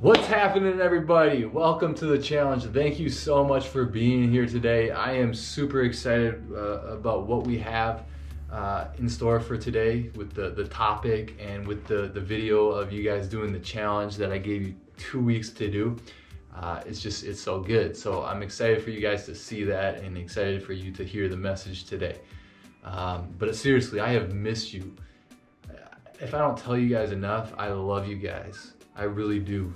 What's happening, everybody? Welcome to the challenge. Thank you so much for being here today. I am super excited about what we have in store for today with the topic and with the video of you guys doing the challenge that I gave you 2 weeks to do. It's so good. So I'm excited for you guys to see that and excited for you to hear the message today. But seriously, I have missed you. If I don't tell you guys enough, I love you guys. I really do.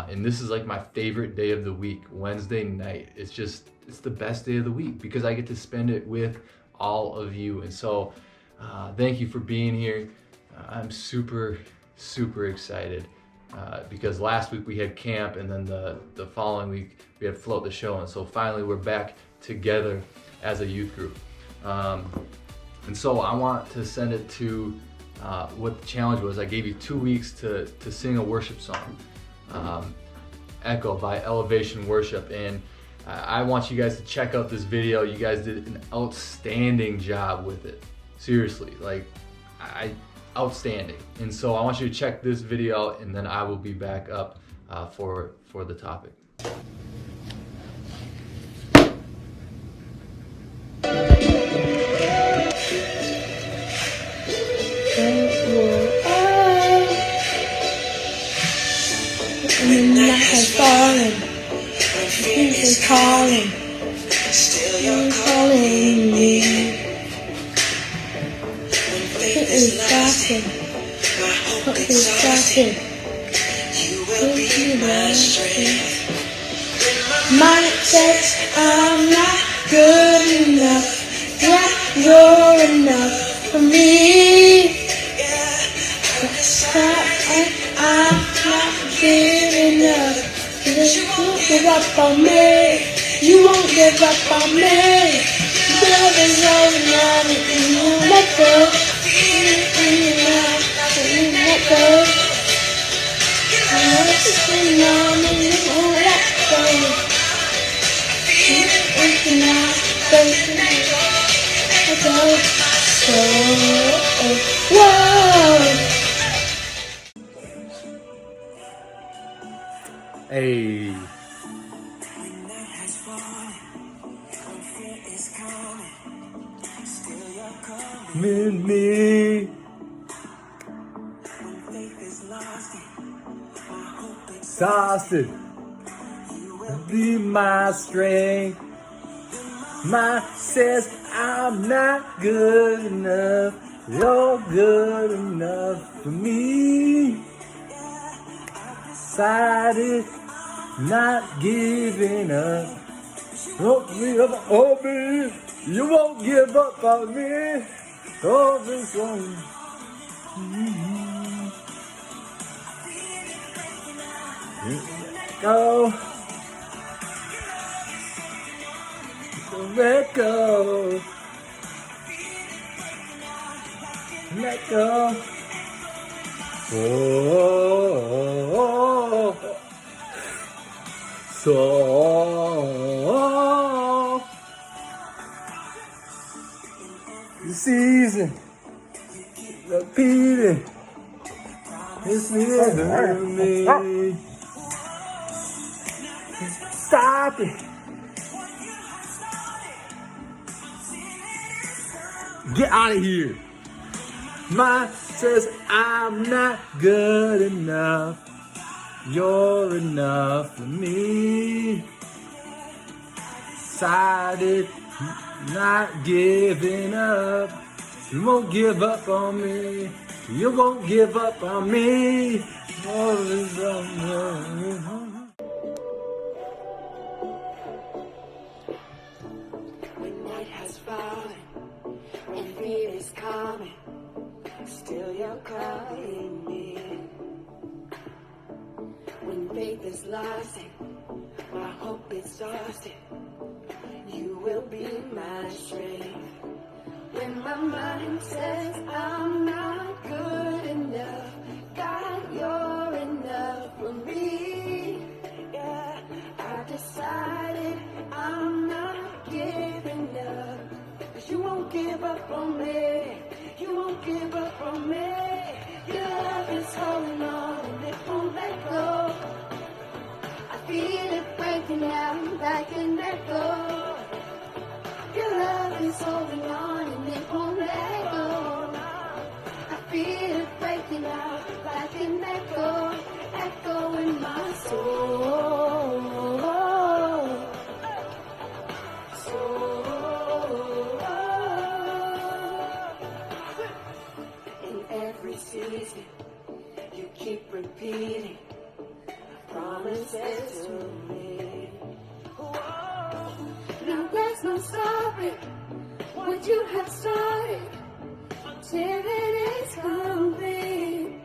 And this is like my favorite day of the week, Wednesday night. It's the best day of the week because I get to spend it with all of you. And so thank you for being here. I'm super excited because last week we had camp, and then the following week we had Float the Show. And so finally we're back together as a youth group. And so I want to send it to what the challenge was. I gave you 2 weeks to sing a worship song. Echo by Elevation Worship, and I want you guys to check out this video. You guys did an outstanding job with it. Seriously, outstanding. And so I want you to check this video out, and then I will be back up for the topic. Midnight has fallen, faith is calling, still you're calling me. Faith is exhausted, my hope is exhausted, you will be my strength. Mind says I'm not good enough, yeah, you're enough for me. I'm not giving up. You won't give up on me. You won't give up on me. Love is holding on and you won't let go. You won't let go. Love is holding on and you won't let go. You cannot let go. Whoa. Hey. Me. Exhausted. Be my strength. My says I'm not good enough. You're good enough for me. Decided not giving up. Don't give up on me. You won't give up on me. Oh, this one. Go. Let go. Let go. So the season repeating. It's me. Stop it. Get out of here. Mine says I'm not good enough. You're enough for me. Decided not giving up. You won't give up on me. You won't give up on me. When night has fallen, when fear is coming, still you're calling me. When faith is lost and my hope exhausted, you will be my strength. When my mind says I'm not good enough, God, you're enough for me. Yeah, I decided I'm not giving up. 'Cause you won't give up on me. You won't give up on me. Your love is holding on and it won't let go. like an echo, echo in my soul. In every season, you keep repeating promises to me. Now there's no stopping what you have started till it is complete.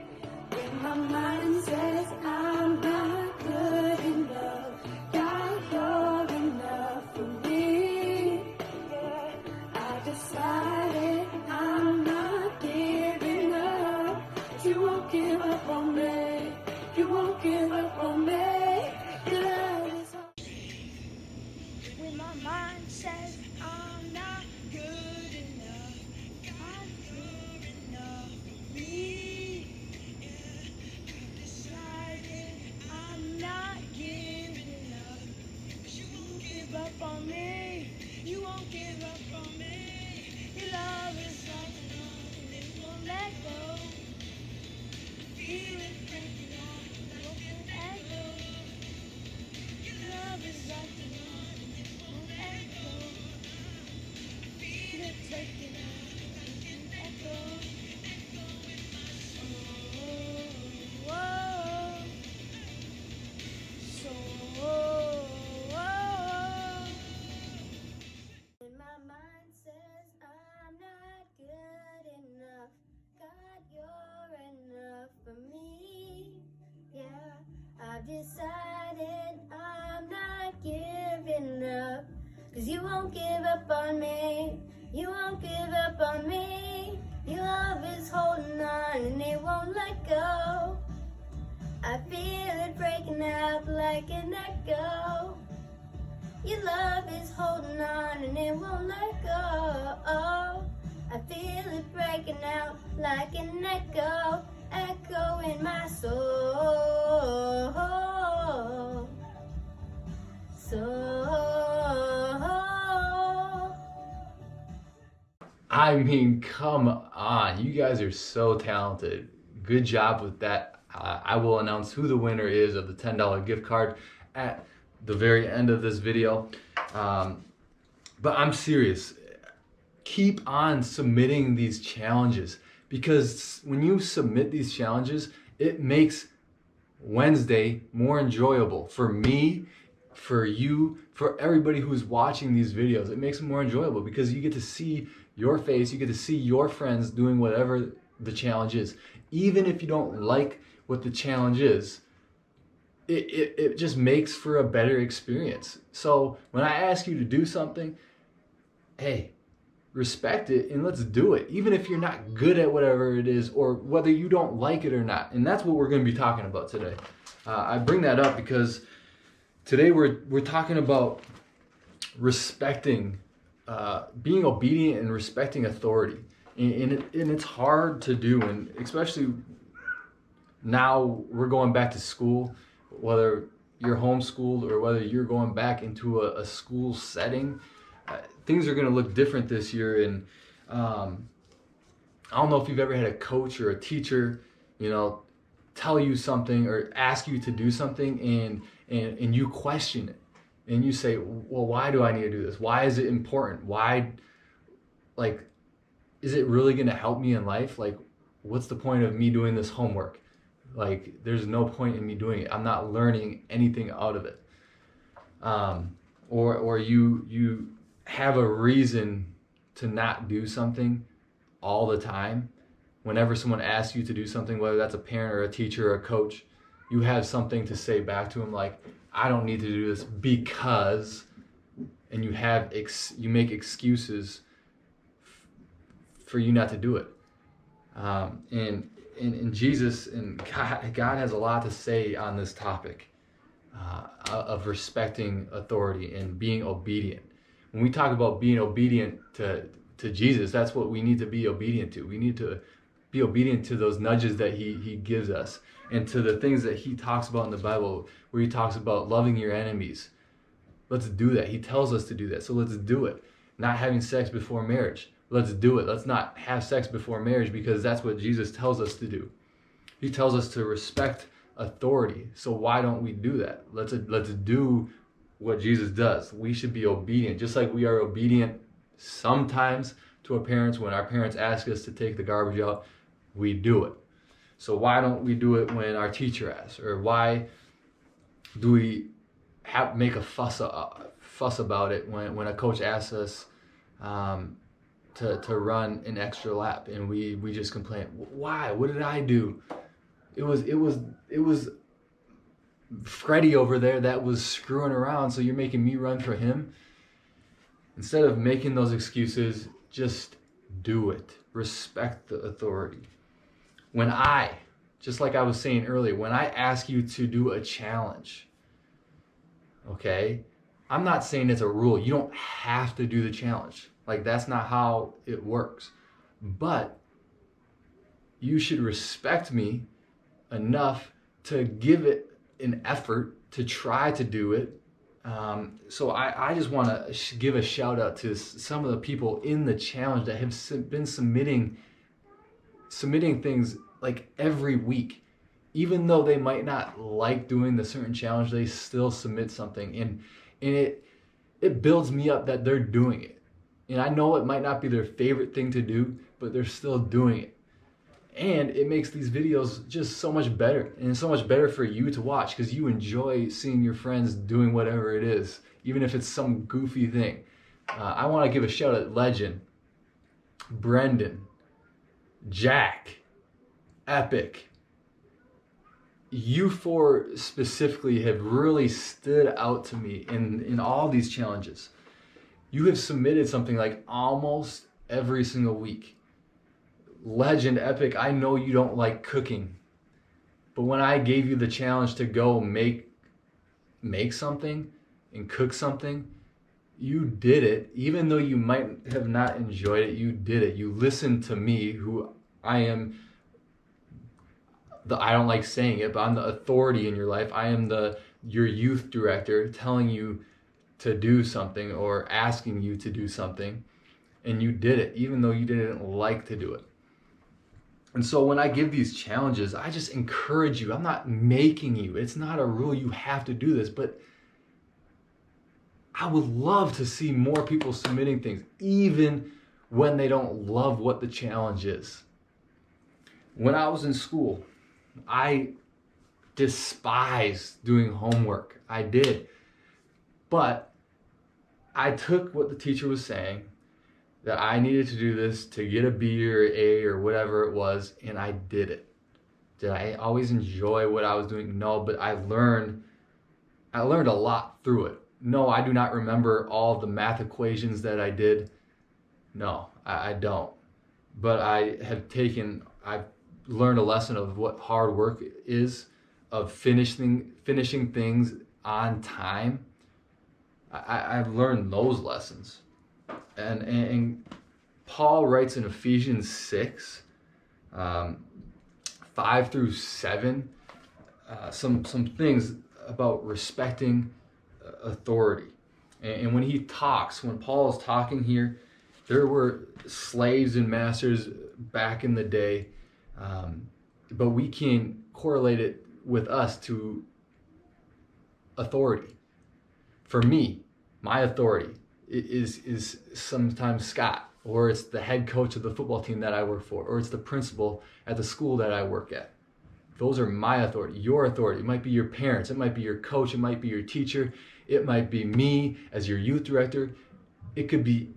When my mind says I'm not good enough, God, you're enough for me. I decided I'm not giving up. You won't give up on me. You won't give up on me. Your love is all. When my mind says I'm not good enough, God, you're enough for me. I've decided I'm not giving up. You won't give up on me. You won't give up on me. Your love is like an arm and it won't let go. Feel it breaking out like an echo. Your love is like an arm and it won't let go. Feel it taking out like an echo. When my mind says I'm not good enough, God, you're enough for me. Yeah, I've decided I'm not giving up, 'cause you won't give up on me. You won't give up on me. Your love is holding on and it won't let go. I feel it breaking out like an echo. Your love is holding on and it won't let go. I feel it breaking out like an echo, echo in my soul. I mean, come on. You guys are so talented. Good job with that. I will announce who the winner is of the $10 gift card at the very end of this video. But I'm serious. Keep on submitting these challenges, because when you submit these challenges, it makes Wednesday more enjoyable for me, for you, for everybody who's watching these videos. It makes it more enjoyable because you get to see your face, you get to see your friends doing whatever the challenge is. Even if you don't like what the challenge is, it just makes for a better experience. So when I ask you to do something, hey, respect it and let's do it, even if you're not good at whatever it is or whether you don't like it or not. And that's what we're going to be talking about today. I bring that up because today we're talking about respecting, being obedient and respecting authority. And it's hard to do, and especially now we're going back to school, whether you're homeschooled or whether you're going back into a school setting. Things are going to look different this year, and I don't know if you've ever had a coach or a teacher, tell you something or ask you to do something, and you question it, and you say, well, why do I need to do this? Why is it important? Why, is it really going to help me in life? What's the point of me doing this homework? There's no point in me doing it. I'm not learning anything out of it. Or you have a reason to not do something all the time. Whenever someone asks you to do something, whether that's a parent or a teacher or a coach, you have something to say back to them, like, I don't need to do this because, and you make excuses for you not to do it. And Jesus and God has a lot to say on this topic of respecting authority and being obedient. When we talk about being obedient to Jesus, that's what we need to be obedient to. We need to be obedient to those nudges that he gives us, and to the things that he talks about in the Bible, where he talks about loving your enemies. Let's do that. He tells us to do that, so let's do it. Not having sex before marriage. Let's do it. Let's not have sex before marriage, because that's what Jesus tells us to do. He tells us to respect authority. So why don't we do that? Let's do what Jesus does. We should be obedient, just like we are obedient sometimes to our parents. When our parents ask us to take the garbage out, we do it. So why don't we do it when our teacher asks? Or why do we make a fuss about it when a coach asks us to run an extra lap and we just complain? Why? What did I do? It was Freddie over there that was screwing around, so you're making me run for him? Instead of making those excuses, just do it. Respect the authority. When just like I was saying earlier, when I ask you to do a challenge, okay, I'm not saying it's a rule. You don't have to do the challenge. Like, that's not how it works. But you should respect me enough to give it an effort to try to do it. So I just want to give a shout out to some of the people in the challenge that have been submitting things like every week. Even though they might not like doing the certain challenge, they still submit something, and it builds me up that they're doing it. And I know it might not be their favorite thing to do, but they're still doing it. And it makes these videos just so much better, and so much better for you to watch, because you enjoy seeing your friends doing whatever it is, even if it's some goofy thing. I want to give a shout out to Legend, Brendan, Jack, Epic. You four specifically have really stood out to me in all these challenges. You have submitted something like almost every single week. Legend, Epic, I know you don't like cooking, but when I gave you the challenge to go make something and cook something, you did it. Even though you might have not enjoyed it, you did it. You listened to me, who I am I don't like saying it, but I'm the authority in your life. I am your youth director, telling you to do something or asking you to do something, and you did it, even though you didn't like to do it. And so when I give these challenges, I just encourage you. I'm not making you. It's not a rule you have to do this, but I would love to see more people submitting things, even when they don't love what the challenge is. When I was in school, I despised doing homework. I did. But I took what the teacher was saying, that I needed to do this to get a B or A or whatever it was, and I did it. Did I always enjoy what I was doing? No, but I learned a lot through it. No, I do not remember all of the math equations that I did. No, I don't. But I've learned a lesson of what hard work is, of finishing things on time. I've learned those lessons. And Paul writes in Ephesians 6, 5 through 7, some things about respecting authority. And when Paul is talking here, there were slaves and masters back in the day, but we can correlate it with us to authority. For me, my authority is sometimes Scott, or it's the head coach of the football team that I work for, or it's the principal at the school that I work at. Those are my authority. Your authority, it might be your parents, it might be your coach, it might be your teacher, it might be me as your youth director. It could be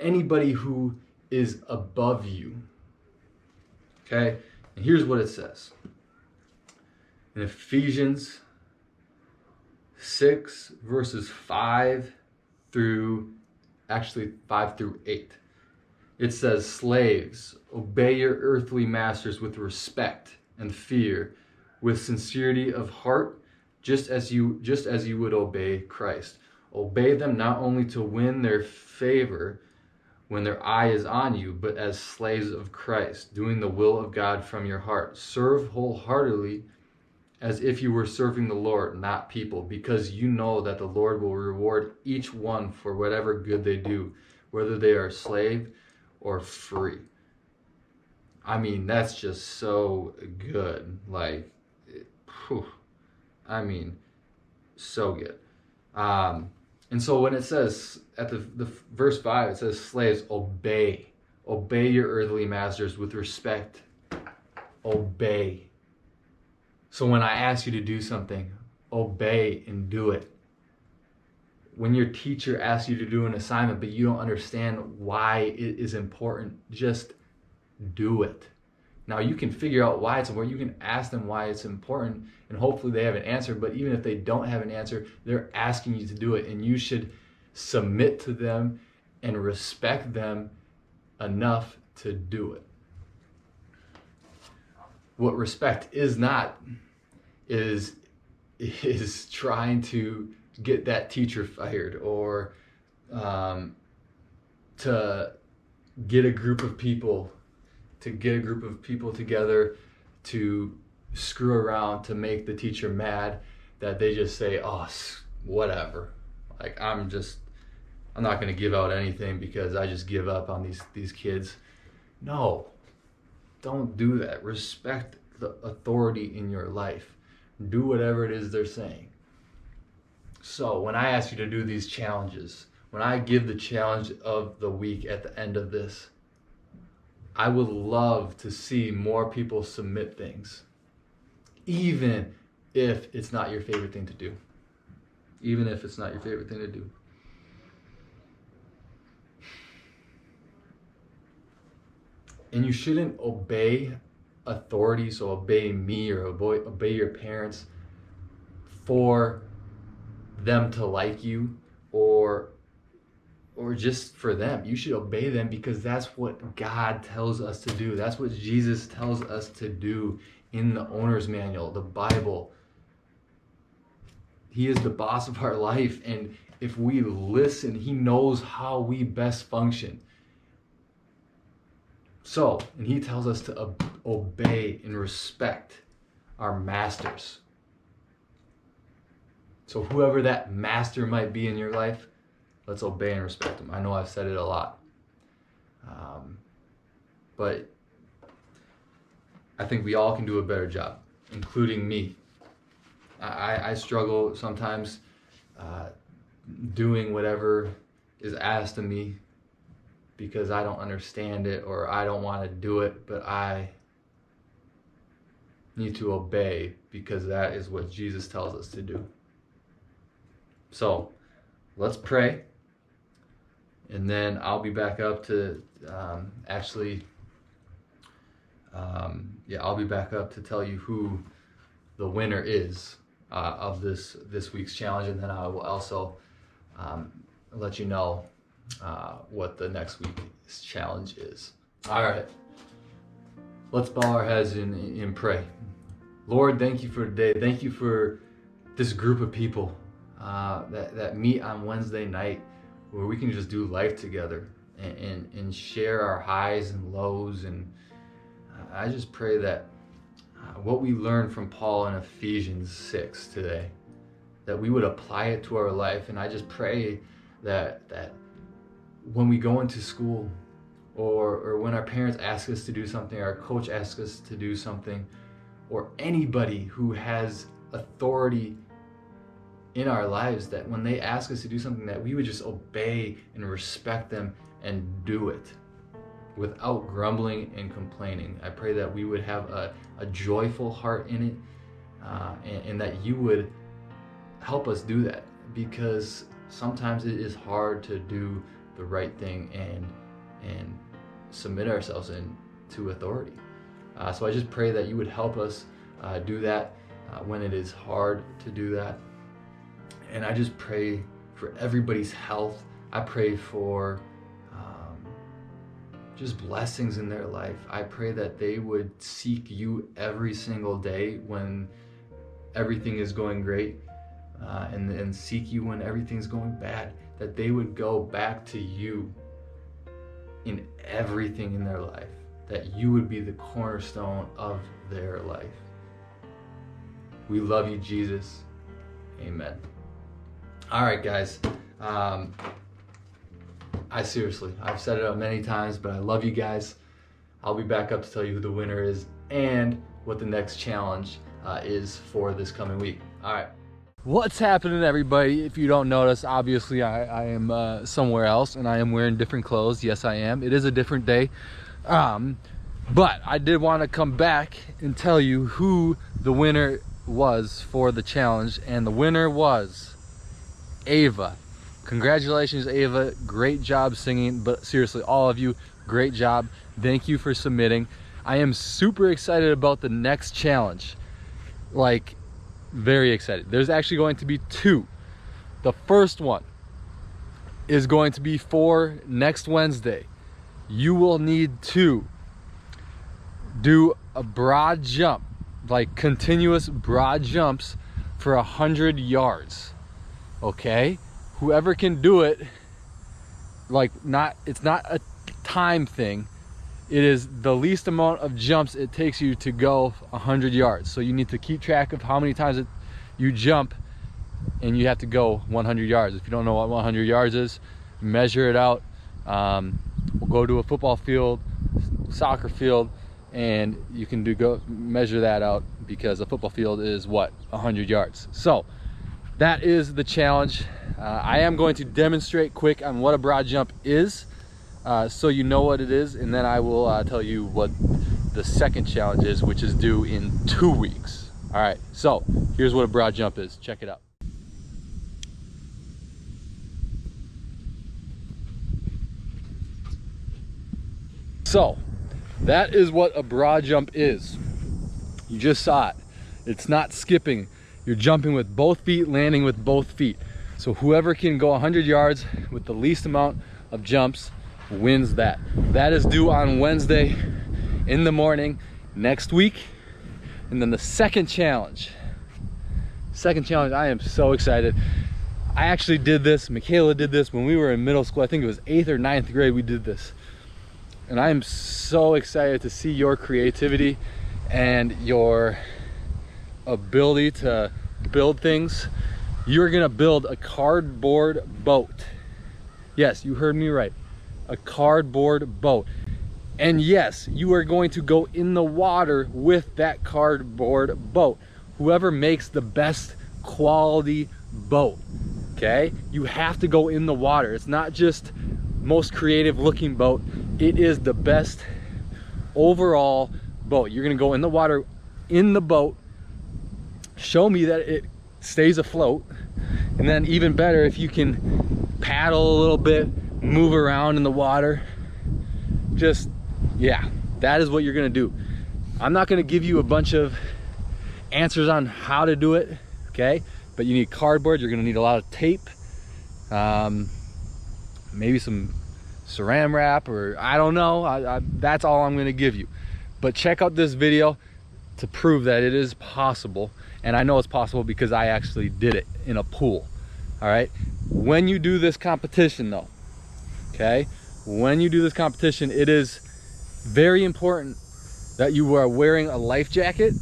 anybody who is above you. Okay? And here's what it says. In Ephesians 6, verses 5 through 8. It says, "Slaves, obey your earthly masters with respect and fear, with sincerity of heart, just as you would obey Christ. Obey them not only to win their favor when their eye is on you, but as slaves of Christ, doing the will of God from your heart. Serve wholeheartedly, as if you were serving the Lord, not people, because you know that the Lord will reward each one for whatever good they do, whether they are slave or free." I mean, that's just so good. Like, whew, I mean, so good. And so when it says at the verse 5, it says, slaves, obey your earthly masters with respect. Obey. So when I ask you to do something, obey and do it. When your teacher asks you to do an assignment, but you don't understand why it is important, just do it. Now you can figure out why it's important. You can ask them why it's important, and hopefully they have an answer. But even if they don't have an answer, they're asking you to do it, and you should submit to them and respect them enough to do it. What respect is not is trying to get that teacher fired, or to get a group of people together to screw around to make the teacher mad, that they just say, oh, whatever, like I'm not going to give out anything because I just give up on these kids. No, don't do that. Respect the authority in your life. Do whatever it is they're saying. So when I ask you to do these challenges, when I give the challenge of the week at the end of this, I would love to see more people submit things, even if it's not your favorite thing to do. Even if it's not your favorite thing to do. And you shouldn't obey authority, so obey me or obey your parents for them to like you, or just for them. You should obey them because that's what God tells us to do. That's what Jesus tells us to do in the owner's manual, the Bible. He is the boss of our life, and if we listen, he knows how we best function. So, and he tells us to obey and respect our masters. So whoever that master might be in your life, let's obey and respect them. I know I've said it a lot. But I think we all can do a better job, including me. I struggle sometimes doing whatever is asked of me because I don't understand it or I don't want to do it, but I need to obey because that is what Jesus tells us to do. So let's pray, and then I'll be back up to I'll be back up to tell you who the winner is of this week's challenge, and then I will also let you know what the next week's challenge is. All right, let's bow our heads and pray. Lord, thank you for today. Thank you for this group of people that meet on Wednesday night, where we can just do life together and share our highs and lows. And I just pray that what we learned from Paul in Ephesians 6 today, that we would apply it to our life. And I just pray that when we go into school, or when our parents ask us to do something, our coach asks us to do something, or anybody who has authority in our lives, that when they ask us to do something, that we would just obey and respect them and do it without grumbling and complaining. I pray that we would have a joyful heart in it, and that you would help us do that, because sometimes it is hard to do the right thing and submit ourselves to authority. So I just pray that you would help us do that when it is hard to do that. And I just pray for everybody's health. I pray for just blessings in their life. I pray that they would seek you every single day when everything is going great, and seek you when everything's going bad, that they would go back to you in everything in their life, that you would be the cornerstone of their life. We love you, Jesus. Amen. All right, guys. I've said it many times, but I love you guys. I'll be back up to tell you who the winner is and what the next challenge is for this coming week. All right. What's happening, everybody? If you don't notice, obviously I am somewhere else and I am wearing different clothes. Yes, I am. It is a different day. But I did want to come back and tell you who the winner was for the challenge, and the winner was Ava. Congratulations, Ava. Great job singing, but seriously, all of you, great job. Thank you for submitting. I am super excited about the next challenge. Like, very excited. There's actually going to be two. The first one is going to be for next Wednesday. You will need to do a broad jump, like continuous broad jumps for 100 yards. Okay? Whoever can do it, like, it's not a time thing. It is the least amount of jumps it takes you to go 100 yards. So you need to keep track of how many times you jump, and you have to go 100 yards. If you don't know what 100 yards is, measure it out. We'll go to a football field, soccer field, and you can go measure that out, because a football field is what, 100 yards. So that is the challenge. I am going to demonstrate quick on what a broad jump is, so you know what it is, and then I will tell you what the second challenge is, which is due in 2 weeks. All right, so here's what a broad jump is. Check it out. So that is what a broad jump is. You just saw it. It's not skipping. You're jumping with both feet, landing with both feet. So whoever can go 100 yards with the least amount of jumps wins that. That is due on Wednesday in the morning next week. And then the second challenge, I am so excited. I actually did this, Michaela did this when we were in middle school. I think it was 8th or 9th grade we did this. And I am so excited to see your creativity and your ability to build things. You're gonna build a cardboard boat. Yes, you heard me right. A cardboard boat. And yes, you are going to go in the water with that cardboard boat. Whoever makes the best quality boat, okay? You have to go in the water. It's not just most creative looking boat. It is the best overall boat. You're gonna go in the water, in the boat, show me that it stays afloat, and then even better if you can paddle a little bit, move around in the water. Just, yeah, that is what you're gonna do. I'm not gonna give you a bunch of answers on how to do it, okay? But you need cardboard, you're gonna need a lot of tape, maybe some saran wrap, or I don't know. That's all I'm gonna give you. But check out this video to prove that it is possible. And I know it's possible because I actually did it in a pool. All right, when you do this competition though, okay, when you do this competition, it is very important that you are wearing a life jacket,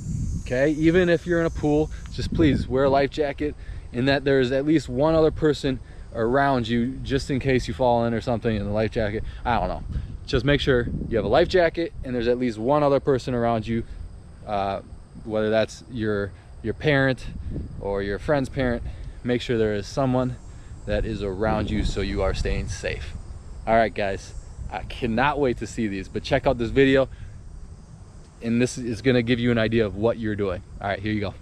okay? Even if you're in a pool, just please wear a life jacket, and that there's at least one other person around you just in case you fall in or something in the life jacket. I don't know. Just make sure you have a life jacket and there's at least one other person around you, whether that's your parent or your friend's parent. Make sure there is someone that is around you so you are staying safe. All right, guys, I cannot wait to see these, but check out this video, and this is gonna give you an idea of what you're doing. All right, here you go.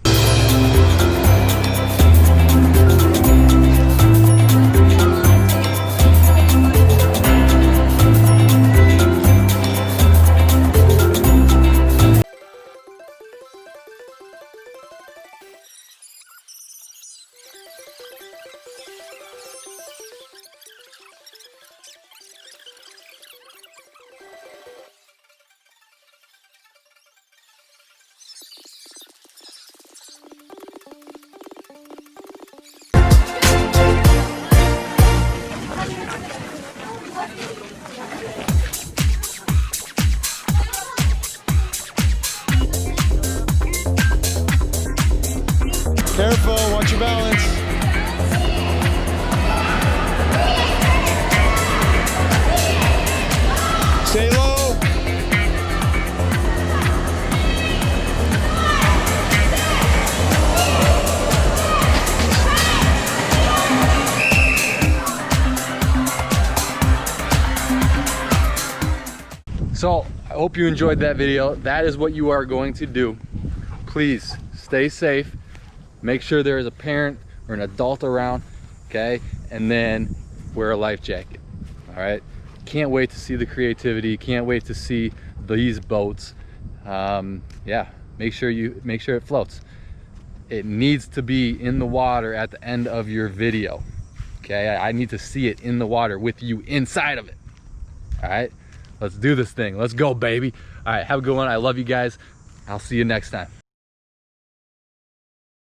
Careful, watch your balance. Stay low. So I hope you enjoyed that video. That is what you are going to do. Please stay safe. Make sure there is a parent or an adult around, okay? And then wear a life jacket, all right? Can't wait to see the creativity. Can't wait to see these boats. Yeah, make sure it floats. It needs to be in the water at the end of your video, okay? I need to see it in the water with you inside of it, all right? Let's do this thing. Let's go, baby. All right, have a good one. I love you guys. I'll see you next time.